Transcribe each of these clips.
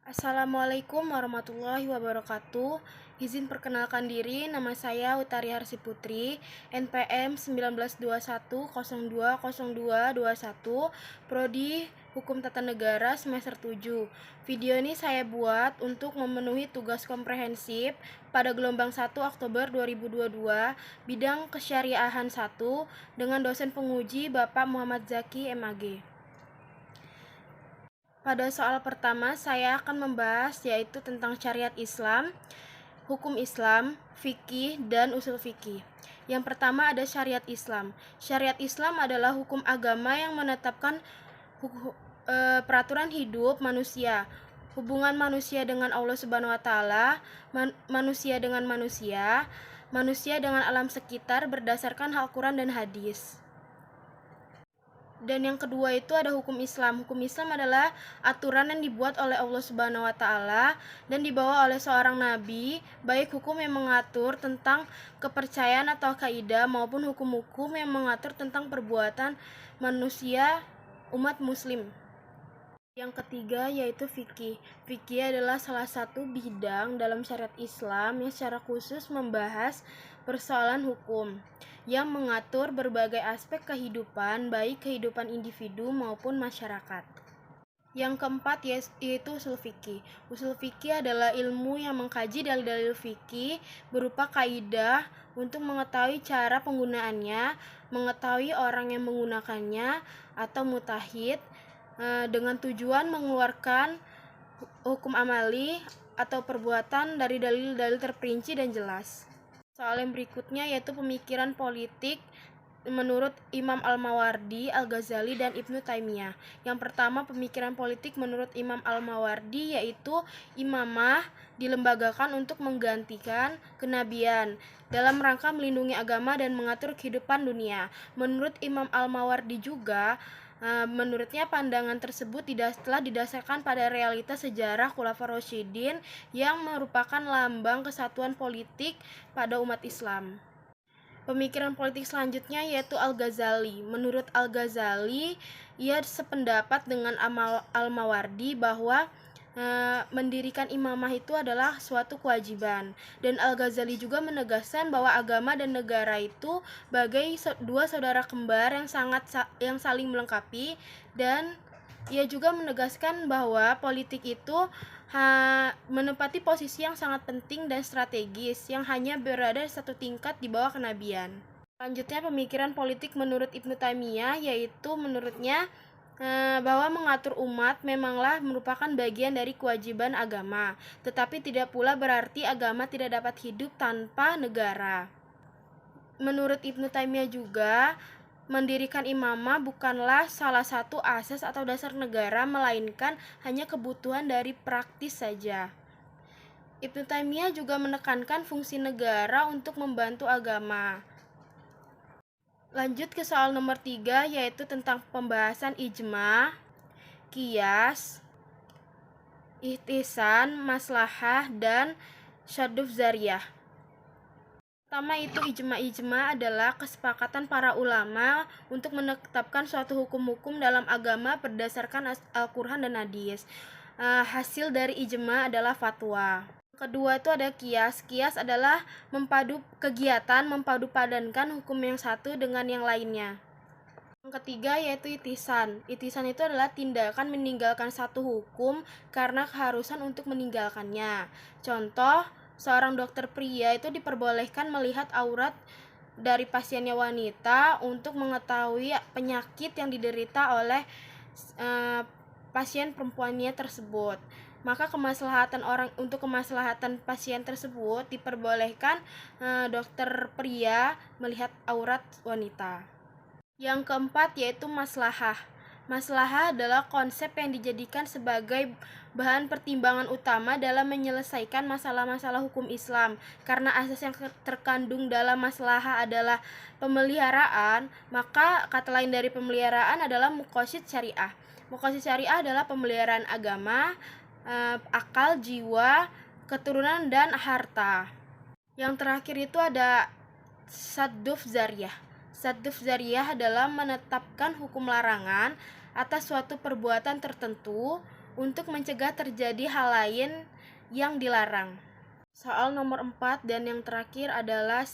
Assalamualaikum warahmatullahi wabarakatuh. Izin perkenalkan diri, nama saya Utari Harsi Putri, NPM 1921020221, Prodi Hukum Tata Negara semester 7. Video ini saya buat untuk memenuhi tugas komprehensif pada gelombang 1 Oktober 2022, bidang kesyariahan 1 dengan dosen penguji Bapak Muhammad Zaki MAG. Pada soal pertama, saya akan membahas yaitu tentang syariat Islam, hukum Islam, fikih, dan usul fikih. Yang pertama ada syariat Islam. Syariat Islam adalah hukum agama yang menetapkan peraturan hidup manusia, hubungan manusia dengan Allah Subhanahu wa taala, manusia dengan manusia, manusia dengan alam sekitar berdasarkan Al-Qur'an dan hadis. Dan yang kedua itu ada hukum Islam. Hukum Islam adalah aturan yang dibuat oleh Allah Subhanahu wa taala dan dibawa oleh seorang nabi, baik hukum yang mengatur tentang kepercayaan atau kaidah maupun hukum-hukum yang mengatur tentang perbuatan manusia umat muslim. Yang ketiga yaitu fikih. Fikih adalah salah satu bidang dalam syariat Islam yang secara khusus membahas persoalan hukum yang mengatur berbagai aspek kehidupan, baik kehidupan individu maupun masyarakat. Yang keempat yaitu usul fikih. Usul fikih adalah ilmu yang mengkaji dalil-dalil fikih berupa kaidah untuk mengetahui cara penggunaannya, mengetahui orang yang menggunakannya atau mutahid, dengan tujuan mengeluarkan hukum amali atau perbuatan dari dalil-dalil terperinci dan jelas. Soal yang berikutnya yaitu pemikiran politik menurut Imam Al-Mawardi, Al-Ghazali, dan Ibnu Taimiyah. Yang pertama, pemikiran politik menurut Imam Al-Mawardi yaitu imamah dilembagakan untuk menggantikan kenabian dalam rangka melindungi agama dan mengatur kehidupan dunia. Menurut Imam Al-Mawardi juga, menurutnya pandangan tersebut telah didasarkan pada realitas sejarah Khulafaur Rasyidin yang merupakan lambang kesatuan politik pada umat Islam. Pemikiran politik selanjutnya yaitu Al-Ghazali. Menurut Al-Ghazali, ia sependapat dengan Al-Mawardi bahwa mendirikan imamah itu adalah suatu kewajiban. Dan Al-Ghazali juga menegaskan bahwa agama dan negara itu bagai dua saudara kembar yang saling melengkapi, dan ia juga menegaskan bahwa politik itu menempati posisi yang sangat penting dan strategis yang hanya berada satu tingkat di bawah kenabian. Selanjutnya pemikiran politik menurut Ibnu Taimiyah, yaitu menurutnya bahwa mengatur umat memanglah merupakan bagian dari kewajiban agama, tetapi tidak pula berarti agama tidak dapat hidup tanpa negara. Menurut Ibnu Taimiyah juga, mendirikan imamah bukanlah salah satu asas atau dasar negara, melainkan hanya kebutuhan dari praktis saja. Ibnu Taimiyah juga menekankan fungsi negara untuk membantu agama. Lanjut ke soal nomor 3 yaitu tentang pembahasan ijma, qiyas, ihtisan, maslahah, dan syaduf zariyah. Pertama itu ijma adalah kesepakatan para ulama untuk menetapkan suatu hukum-hukum dalam agama berdasarkan Al-Qur'an dan hadis. Hasil dari ijma adalah fatwa. Kedua itu ada qiyas. Qiyas adalah mempadu padankan hukum yang satu dengan yang lainnya. Yang ketiga yaitu ihtisan. Ihtisan itu adalah tindakan meninggalkan satu hukum karena keharusan untuk meninggalkannya. Contoh, seorang dokter pria itu diperbolehkan melihat aurat dari pasiennya wanita untuk mengetahui penyakit yang diderita oleh pasien perempuannya tersebut. Maka untuk kemaslahatan pasien tersebut diperbolehkan dokter pria melihat aurat wanita. Yang keempat yaitu maslahah. Maslahah adalah konsep yang dijadikan sebagai bahan pertimbangan utama dalam menyelesaikan masalah-masalah hukum Islam. Karena asas yang terkandung dalam maslahah adalah pemeliharaan, maka kata lain dari pemeliharaan adalah muqasid syariah. Muqasid syariah adalah pemeliharaan agama, akal, jiwa, keturunan, dan harta. Yang terakhir itu ada sadduf zariyah. Sadduf zariyah adalah menetapkan hukum larangan atas suatu perbuatan tertentu untuk mencegah terjadi hal lain yang dilarang. Soal nomor 4 dan yang terakhir adalah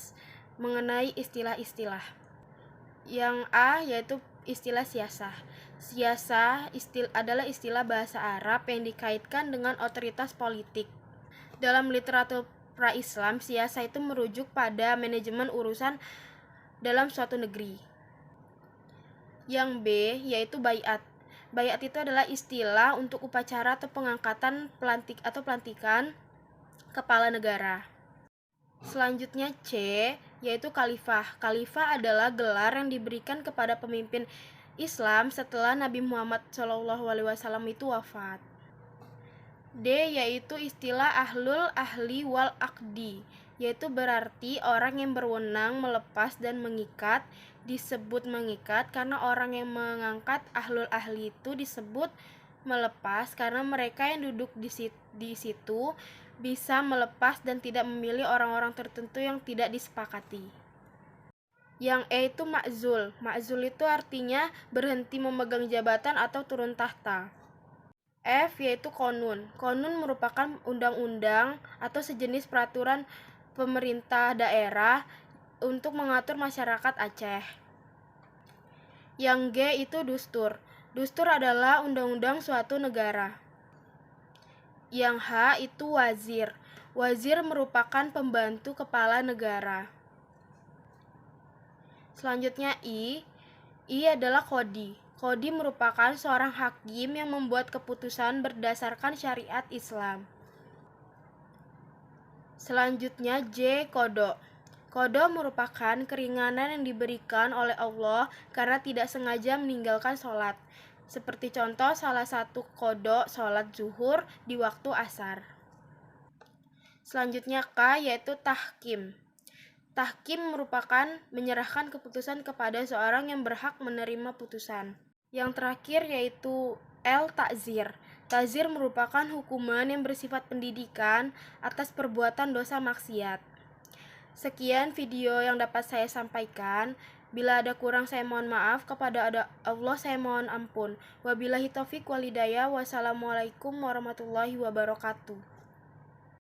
mengenai istilah-istilah. Yang A yaitu istilah siasah. Siasah adalah istilah bahasa Arab yang dikaitkan dengan otoritas politik. Dalam literatur pra-Islam, siasah itu merujuk pada manajemen urusan dalam suatu negeri. Yang B yaitu baiat. Baiat itu adalah istilah untuk upacara atau pengangkatan pelantikan kepala negara. Selanjutnya C yaitu khalifah. Khalifah adalah gelar yang diberikan kepada pemimpin Islam setelah Nabi Muhammad SAW itu wafat. D yaitu istilah ahlul ahli wal aqdi, yaitu berarti orang yang berwenang melepas dan mengikat. Disebut mengikat karena orang yang mengangkat ahlul ahli itu disebut melepas karena mereka yang duduk di situ bisa melepas dan tidak memilih orang-orang tertentu yang tidak disepakati. Yang E itu ma'zul. Ma'zul itu artinya berhenti memegang jabatan atau turun tahta. F yaitu konun. Konun merupakan undang-undang atau sejenis peraturan pemerintah daerah untuk mengatur masyarakat Aceh. Yang G itu dustur. Dustur adalah undang-undang suatu negara. Yang H itu wazir. Wazir merupakan pembantu kepala negara. Selanjutnya I adalah qadhi. Qadhi merupakan seorang hakim yang membuat keputusan berdasarkan syariat Islam. Selanjutnya J qada. Qada merupakan keringanan yang diberikan oleh Allah karena tidak sengaja meninggalkan sholat. Seperti contoh salah satu qada sholat zuhur di waktu asar. Selanjutnya K yaitu tahkim. Tahkim merupakan menyerahkan keputusan kepada seorang yang berhak menerima putusan. Yang terakhir yaitu L ta'zir. Ta'zir merupakan hukuman yang bersifat pendidikan atas perbuatan dosa maksiat. Sekian video yang dapat saya sampaikan. Bila ada kurang saya mohon maaf, kepada Allah saya mohon ampun. Wabillahi taufiq wal hidayah. Wassalamualaikum warahmatullahi wabarakatuh.